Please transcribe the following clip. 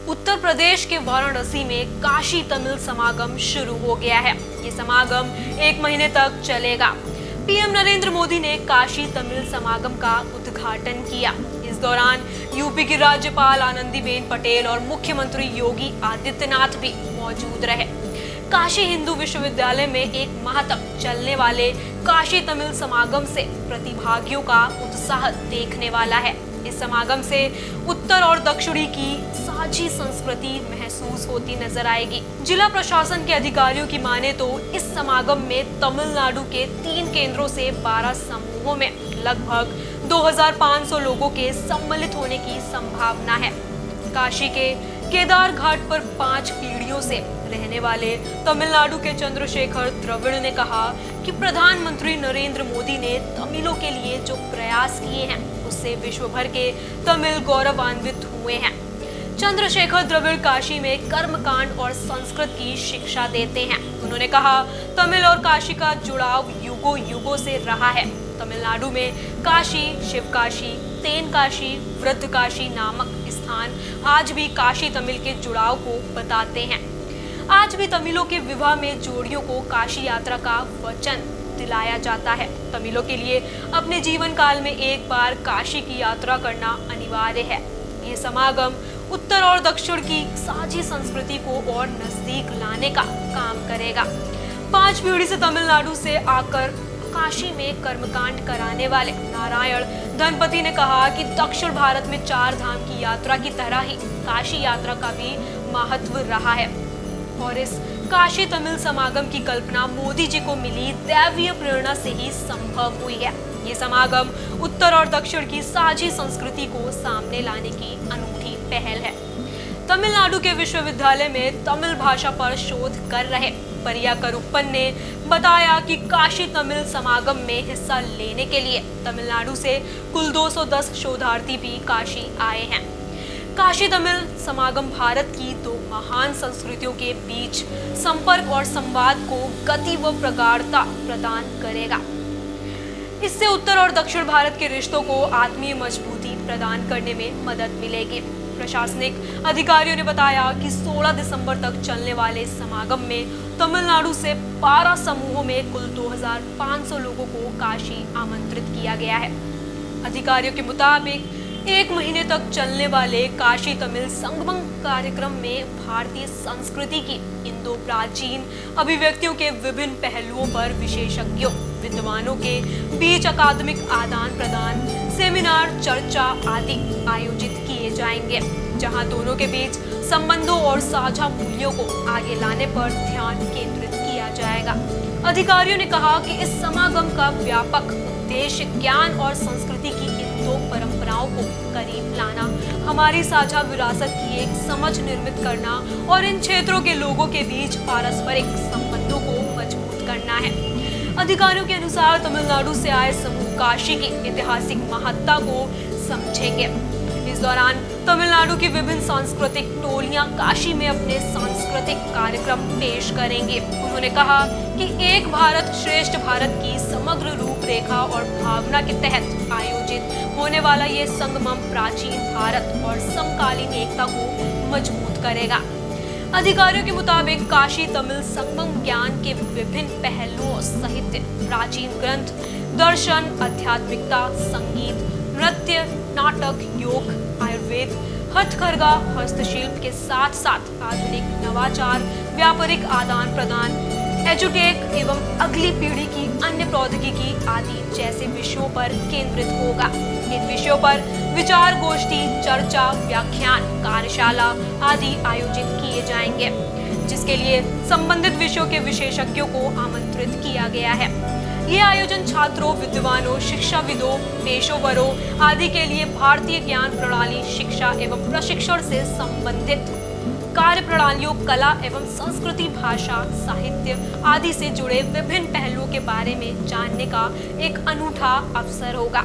उत्तर प्रदेश के वाराणसी में काशी तमिल समागम शुरू हो गया है। ये समागम 1 महीने तक चलेगा। पीएम नरेंद्र मोदी ने काशी तमिल समागम का उद्घाटन किया। इस दौरान यूपी की राज्यपाल आनंदीबेन पटेल और मुख्यमंत्री योगी आदित्यनाथ भी मौजूद रहे। काशी हिंदू विश्वविद्यालय में 1 माह तक चलने वाले काशी तमिल समागम से प्रतिभागियों का उत्साह देखने वाला है। इस समागम से उत्तर और दक्षिणी की साझी संस्कृति महसूस होती नजर आएगी। जिला प्रशासन के अधिकारियों की माने तो इस समागम में तमिलनाडु के 3 केंद्रों से 12 समूहों में लगभग 2500 लोगों के सम्मिलित होने की संभावना है। काशी के केदार घाट पर 5 पीढ़ियों से रहने वाले तमिलनाडु के चंद्रशेखर द्रविड़ ने कहा कि प्रधानमंत्री नरेंद्र मोदी ने तमिलों के लिए जो प्रयास किए हैं उससे विश्व भर के तमिल गौरवान्वित हुए हैं। चंद्रशेखर द्रविड़ काशी में कर्मकांड और संस्कृत की शिक्षा देते हैं। उन्होंने कहा, तमिल और काशी का जुड़ाव युगों युगों से रहा है। तमिलनाडु में काशी, शिवकाशी, तेनकाशी, वृद्धकाशी नामक स्थान आज भी काशी तमिल के जुड़ाव को बताते हैं। आज भी तमिलों के विवाह में जोड़ियों को काशी यात्रा का वचन दिलाया जाता है। तमिलों के लिए अपने जीवन काल में एक बार काशी की यात्रा करना अनिवार्य है। ये समागम उत्तर और दक्षिण की साझी संस्कृति को और नजदीक लाने का काम करेगा। 5 पीढ़ी से तमिलनाडु से आकर काशी में कर्मकांड कराने वाले नारायण धनपति ने कहा कि दक्षिण भारत में 4 धाम की यात्रा की तरह ही काशी यात्रा का भी महत्व रहा है और इस काशी तमिल समागम की कल्पना मोदी जी को मिली दैवीय प्रेरणा से ही संभव हुई है। ये समागम उत्तर और दक्षिण की साझी संस्कृति को सामने लाने की अनूठी पहल है। तमिलनाडु के विश्वविद्यालय में तमिल भाषा पर शोध कर रहे परिया करुप्पन ने बताया कि काशी तमिल समागम में हिस्सा लेने के लिए तमिलनाडु से कुल 210 शोधार्थी भी काशी आए हैं। काशी तमिल समागम भारत की 2 महान संस्कृतियों के बीच संपर्क और संवाद को गति व प्रगाढ़ता प्रदान करेगा। इससे उत्तर और दक्षिण भारत के रिश्तों को आत्मीय मजबूती प्रदान करने में मदद मिलेगी। प्रशासनिक अधिकारियों ने बताया कि 16 दिसंबर तक चलने वाले समागम में तमिलनाडु से 12 समूहों में कुल 2500 लोगों को काशी आमंत्रित किया गया है। अधिकारियों के मुताबिक 1 महीने तक चलने वाले काशी तमिल संगमम कार्यक्रम में भारतीय संस्कृति की इंदो प्राचीन अभिव्यक्तियों के विभिन्न पहलुओं पर विशेषज्ञों विद्वानों के बीच अकादमिक आदान प्रदान, सेमिनार, चर्चा आदि आयोजित किए जाएंगे, जहां दोनों के बीच संबंधों और साझा मूल्यों को आगे लाने पर ध्यान केंद्रित किया जाएगा। अधिकारियों ने कहा कि इस समागम का व्यापक उद्देश्य ज्ञान और संस्कृति की इन 2 परंपराओं को करीब लाना, हमारी साझा विरासत की एक समझ निर्मित करना और इन क्षेत्रों के लोगों के बीच पारस्परिक संबंधों को मजबूत करना है। अधिकारियों के अनुसार तमिलनाडु से आए समूह काशी की ऐतिहासिक महत्ता को समझेंगे। इस दौरान तमिलनाडु की विभिन्न सांस्कृतिक टोलियां काशी में अपने सांस्कृतिक कार्यक्रम पेश करेंगे। उन्होंने कहा कि एक भारत श्रेष्ठ भारत की समग्र रूपरेखा और भावना के तहत आयोजित होने वाला ये संगमम प्राचीन भारत और समकालीन एकता को मजबूत करेगा। अधिकारियों के मुताबिक काशी तमिल संगमम ज्ञान के विभिन्न पहलुओं साहित्य, प्राचीन ग्रंथ, दर्शन, आध्यात्मिकता, संगीत, नृत्य, नाटक, योग, आयुर्वेद, हथकरघा, हस्तशिल्प के साथ साथ आधुनिक नवाचार, व्यापारिक आदान प्रदान, एजुटेक एवं अगली पीढ़ी की अन्य प्रौद्योगिकी आदि जैसे विषयों पर केंद्रित होगा। इन विषयों पर विचार गोष्ठी, चर्चा, व्याख्यान, कार्यशाला आदि आयोजित किए जाएंगे, जिसके लिए संबंधित विषयों के विशेषज्ञों को आमंत्रित किया गया है। ये आयोजन छात्रों, विद्वानों, शिक्षाविदों, पेशेवरों आदि के लिए भारतीय ज्ञान प्रणाली, शिक्षा एवं प्रशिक्षण से संबंधित कार्य प्रणालियों, कला एवं संस्कृति, भाषा, साहित्य आदि से जुड़े विभिन्न पहलुओं के बारे में जानने का एक अनूठा अवसर होगा।